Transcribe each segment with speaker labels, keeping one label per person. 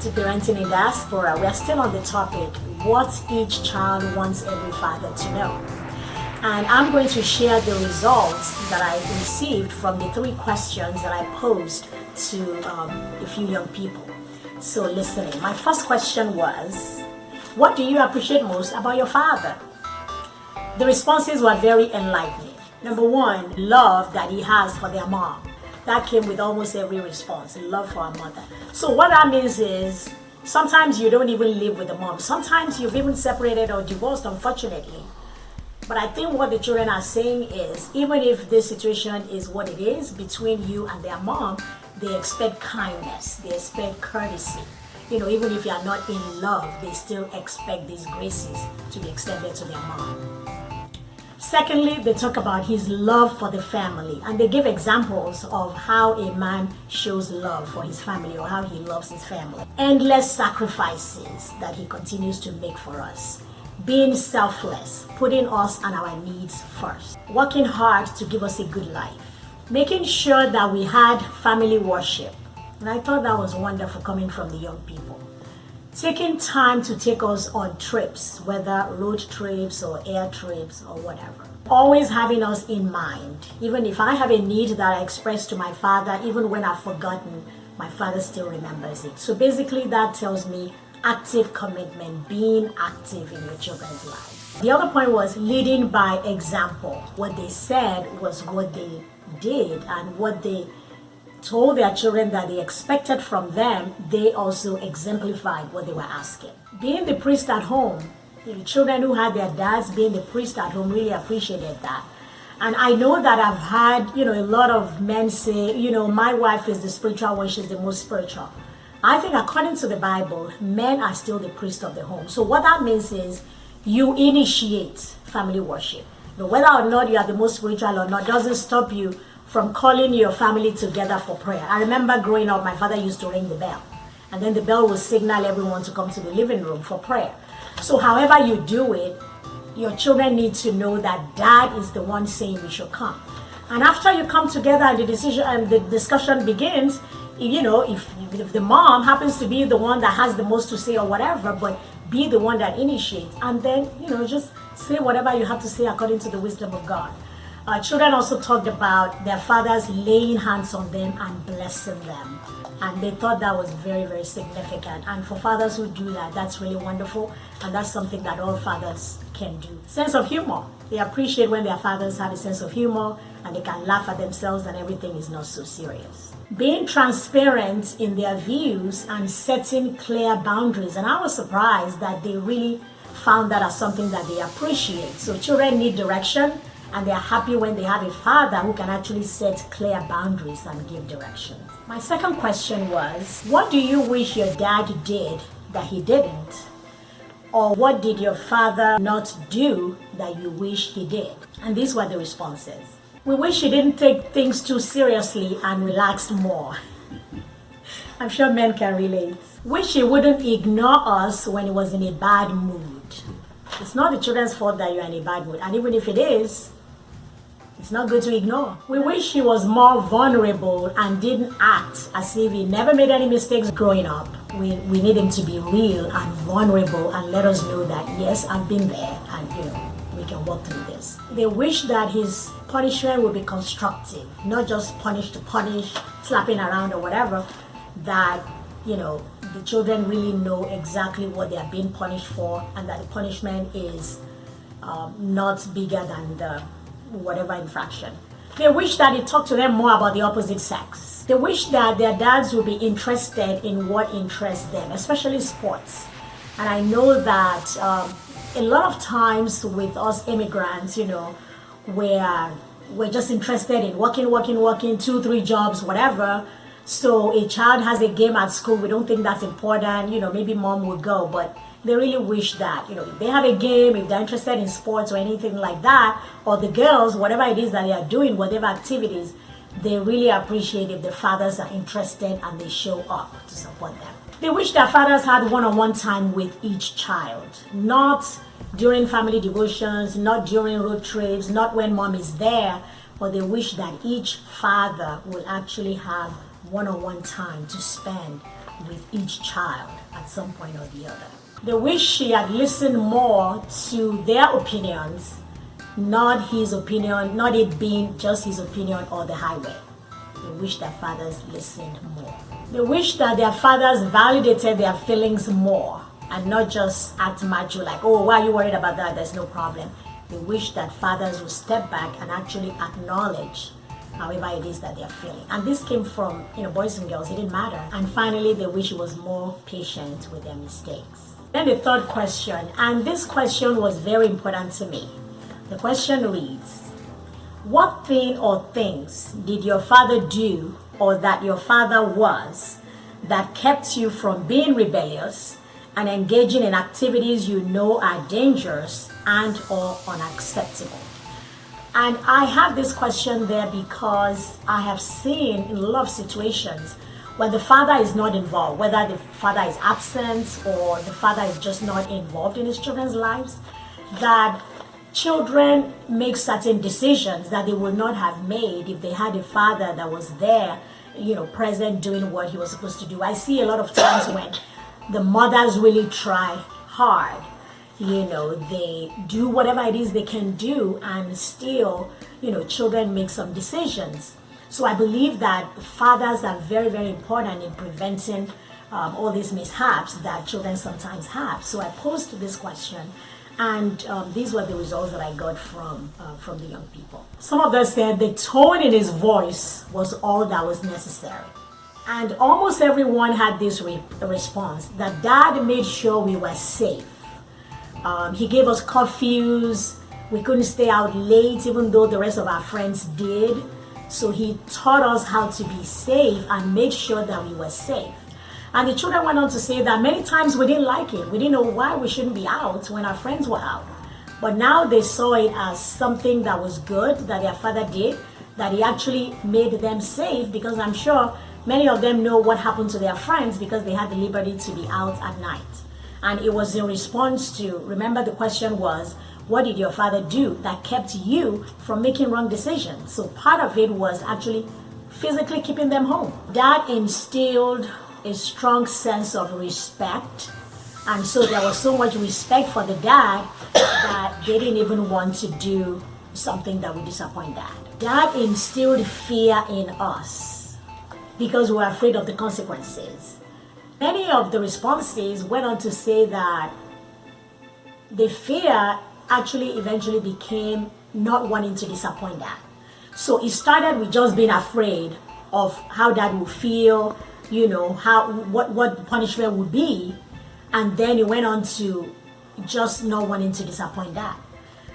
Speaker 1: to Parenting in Diaspora. We're still on the topic, what each child wants every father to know. And I'm going to share the results that I received from the 3 questions that I posed to a few young people. So listening, my first question was, what do you appreciate most about your father? The responses were very enlightening. Number 1, love that he has for their mom. That came with almost every response, love for our mother. So what that means is, sometimes you don't even live with the mom. Sometimes you've even separated or divorced, unfortunately. But I think what the children are saying is, even if this situation is what it is between you and their mom, they expect kindness, they expect courtesy. Even if you are not in love, they still expect these graces to be extended to their mom. Secondly, they talk about his love for the family, and they give examples of how a man shows love for his family or how he loves his family. Endless sacrifices that he continues to make for us. Being selfless, putting us and our needs first. Working hard to give us a good life. Making sure that we had family worship. And I thought that was wonderful coming from the young people. Taking time to take us on trips, whether road trips or air trips or whatever. Always having us in mind. Even if I have a need that I express to my father, even when I've forgotten, my father still remembers it. So basically that tells me active commitment, being active in your children's lives. The other point was leading by example. What they said was what they did, and what they told their children that they expected from them, they also exemplified what they were asking. Being the priest at home, the children who had their dads being the priest at home really appreciated that. And I know that I've had, a lot of men say, my wife is the spiritual one, she's the most spiritual. I think according to the Bible, men are still the priest of the home. So what that means is you initiate family worship. Whether or not you are the most spiritual or not doesn't stop you from calling your family together for prayer. I remember growing up, my father used to ring the bell, and then the bell would signal everyone to come to the living room for prayer. So however you do it, your children need to know that dad is the one saying we should come. And after you come together and the discussion begins, if the mom happens to be the one that has the most to say or whatever, but be the one that initiates, and then just say whatever you have to say according to the wisdom of God. Children also talked about their fathers laying hands on them and blessing them. And they thought that was very, very significant. And for fathers who do that, that's really wonderful. And that's something that all fathers can do. Sense of humor. They appreciate when their fathers have a sense of humor and they can laugh at themselves and everything is not so serious. Being transparent in their views and setting clear boundaries. And I was surprised that they really found that as something that they appreciate. So children need direction, and they're happy when they have a father who can actually set clear boundaries and give direction. My second question was, what do you wish your dad did that he didn't? Or what did your father not do that you wish he did? And these were the responses. We wish he didn't take things too seriously and relaxed more. I'm sure men can relate. Wish he wouldn't ignore us when he was in a bad mood. It's not the children's fault that you're in a bad mood. And even if it is, it's not good to ignore. We wish he was more vulnerable and didn't act as if he never made any mistakes growing up. We need him to be real and vulnerable and let us know that, yes, I've been there and, we can work through this. They wish that his punishment would be constructive, not just punish to punish, slapping around or whatever, that, the children really know exactly what they are being punished for and that the punishment is not bigger than the whatever infraction. They wish that he talked to them more about the opposite sex. They wish that their dads would be interested in what interests them, especially sports. And I know that a lot of times with us immigrants, we're just interested in working, 2-3 jobs, whatever. So a child has a game at school, we don't think that's important, maybe mom will go, but they really wish that, if they have a game, if they're interested in sports or anything like that, or the girls, whatever it is that they are doing, whatever activities, they really appreciate if the fathers are interested and they show up to support them. They wish their fathers had one-on-one time with each child, not during family devotions, not during road trips, not when mom is there, but they wish that each father will actually have one-on-one time to spend with each child at some point or the other. They wish she had listened more to their opinions, not his opinion, not it being just his opinion or the highway. They wish their fathers listened more. They wish that their fathers validated their feelings more and not just act macho like, oh, why are you worried about that? There's no problem. They wish that fathers would step back and actually acknowledge however it is that they're feeling. And this came from, boys and girls, it didn't matter. And finally, they wish he was more patient with their mistakes. Then the third question, and this question was very important to me. The question reads, what thing or things did your father do or that your father was that kept you from being rebellious and engaging in activities you know are dangerous and or unacceptable? And I have this question there because I have seen in a lot of situations when the father is not involved, whether the father is absent or the father is just not involved in his children's lives, that children make certain decisions that they would not have made if they had a father that was there, present doing what he was supposed to do. I see a lot of times when the mothers really try hard, they do whatever it is they can do and still, children make some decisions. So I believe that fathers are very, very important in preventing all these mishaps that children sometimes have. So I posed this question, and these were the results that I got from the young people. Some of them said the tone in his voice was all that was necessary. And almost everyone had this response, that dad made sure we were safe. He gave us curfews. We couldn't stay out late even though the rest of our friends did. So he taught us how to be safe and made sure that we were safe. And the children went on to say that many times we didn't like it. We didn't know why we shouldn't be out when our friends were out. But now they saw it as something that was good that their father did, that he actually made them safe, because I'm sure many of them know what happened to their friends because they had the liberty to be out at night. And it was in response to, remember the question was, what did your father do that kept you from making wrong decisions? So part of it was actually physically keeping them home. That instilled a strong sense of respect. And so there was so much respect for the dad that they didn't even want to do something that would disappoint dad. That instilled fear in us because we were afraid of the consequences. Many of the responses went on to say that the fear actually eventually became not wanting to disappoint dad. So it started with just being afraid of how dad would feel, what punishment would be, and then it went on to just not wanting to disappoint dad.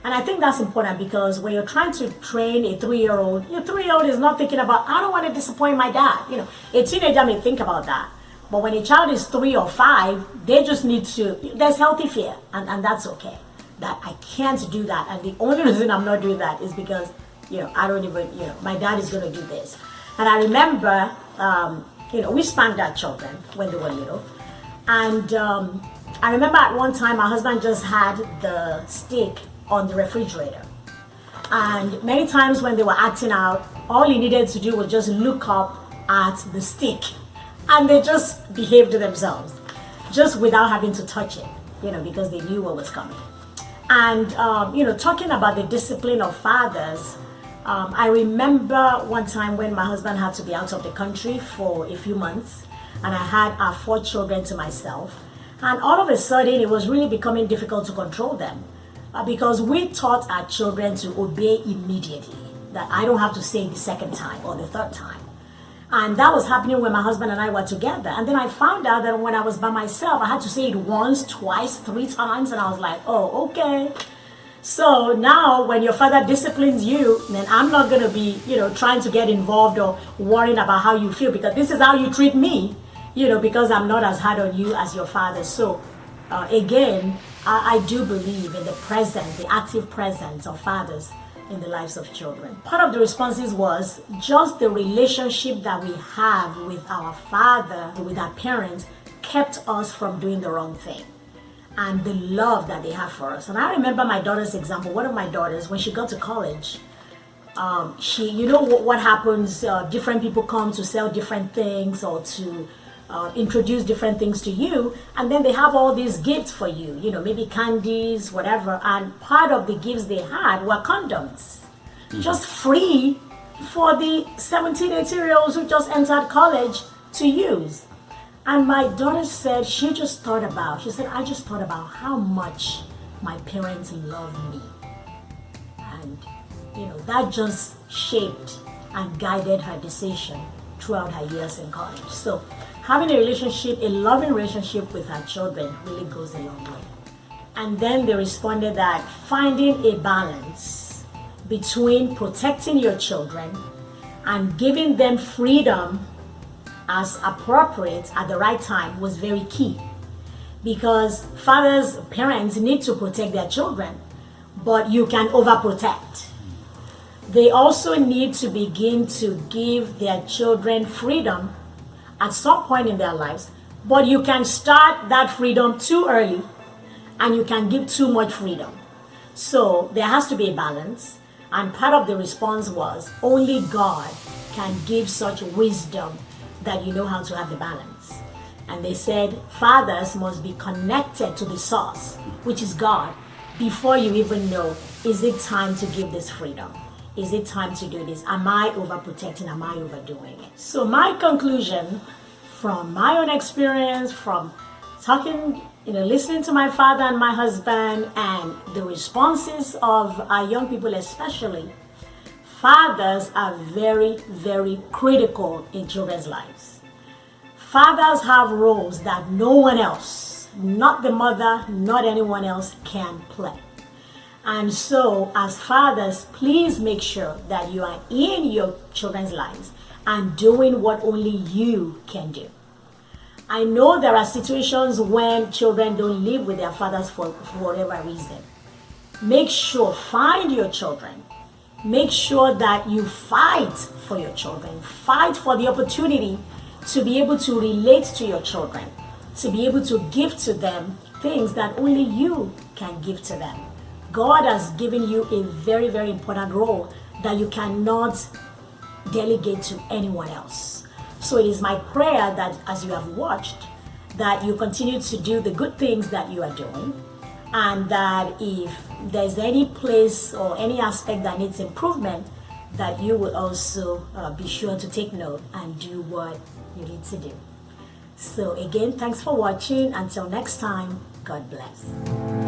Speaker 1: And I think that's important because when you're trying to train a 3-year-old, your 3-year-old is not thinking about, I don't want to disappoint my dad. A teenager may think about that. But when a child is 3 or 5, they just need to, there's healthy fear, and that's okay. That I can't do that. And the only reason I'm not doing that is because, I don't even, my dad is going to do this. And I remember, we spanked our children when they were little. And I remember at one time, my husband just had the stick on the refrigerator. And many times when they were acting out, all he needed to do was just look up at the stick. And they just behaved to themselves, just without having to touch it, because they knew what was coming. And, talking about the discipline of fathers, I remember one time when my husband had to be out of the country for a few months, and I had our 4 children to myself. And all of a sudden, it was really becoming difficult to control them because we taught our children to obey immediately, that I don't have to say it the second time or the third time. And that was happening when my husband and I were together. And then I found out that when I was by myself, I had to say it once, twice, 3 times. And I was like, oh, okay. So now when your father disciplines you, then I'm not going to be, trying to get involved or worrying about how you feel, because this is how you treat me, because I'm not as hard on you as your father. So again, I do believe in the active presence of fathers in the lives of children. Part of the responses was just the relationship that we have with our father, with our parents, kept us from doing the wrong thing. And the love that they have for us. And I remember my daughter's example. One of my daughters, when she got to college, what happens, different people come to sell different things or to introduce different things to you, and then they have all these gifts for you, maybe candies, whatever, and part of the gifts they had were condoms, just free for the 17, 18-year-olds who just entered college to use. And my daughter said, she just thought about, I just thought about how much my parents love me. And, that just shaped and guided her decision throughout her years in college. So having a loving relationship with her children really goes a long way. And then they responded that finding a balance between protecting your children and giving them freedom as appropriate at the right time was very key. Because parents need to protect their children, but you can overprotect. They also need to begin to give their children freedom at some point in their lives, but you can start that freedom too early and you can give too much freedom. So there has to be a balance, and part of the response was only God can give such wisdom that you know how to have the balance. And they said fathers must be connected to the source, which is God, before you even know, is it time to give this freedom? Is it time to do this? Am I overprotecting? Am I overdoing it? So my conclusion from my own experience, from talking, listening to my father and my husband and the responses of our young people especially, fathers are very, very critical in children's lives. Fathers have roles that no one else, not the mother, not anyone else, can play. And so, as fathers, please make sure that you are in your children's lives and doing what only you can do. I know there are situations when children don't live with their fathers for whatever reason. Make sure, find your children. Make sure that you fight for your children. Fight for the opportunity to be able to relate to your children, to be able to give to them things that only you can give to them. God has given you a very, very important role that you cannot delegate to anyone else. So it is my prayer that as you have watched, that you continue to do the good things that you are doing, and that if there's any place or any aspect that needs improvement, that you will also be sure to take note and do what you need to do. So again, thanks for watching. Until next time, God bless.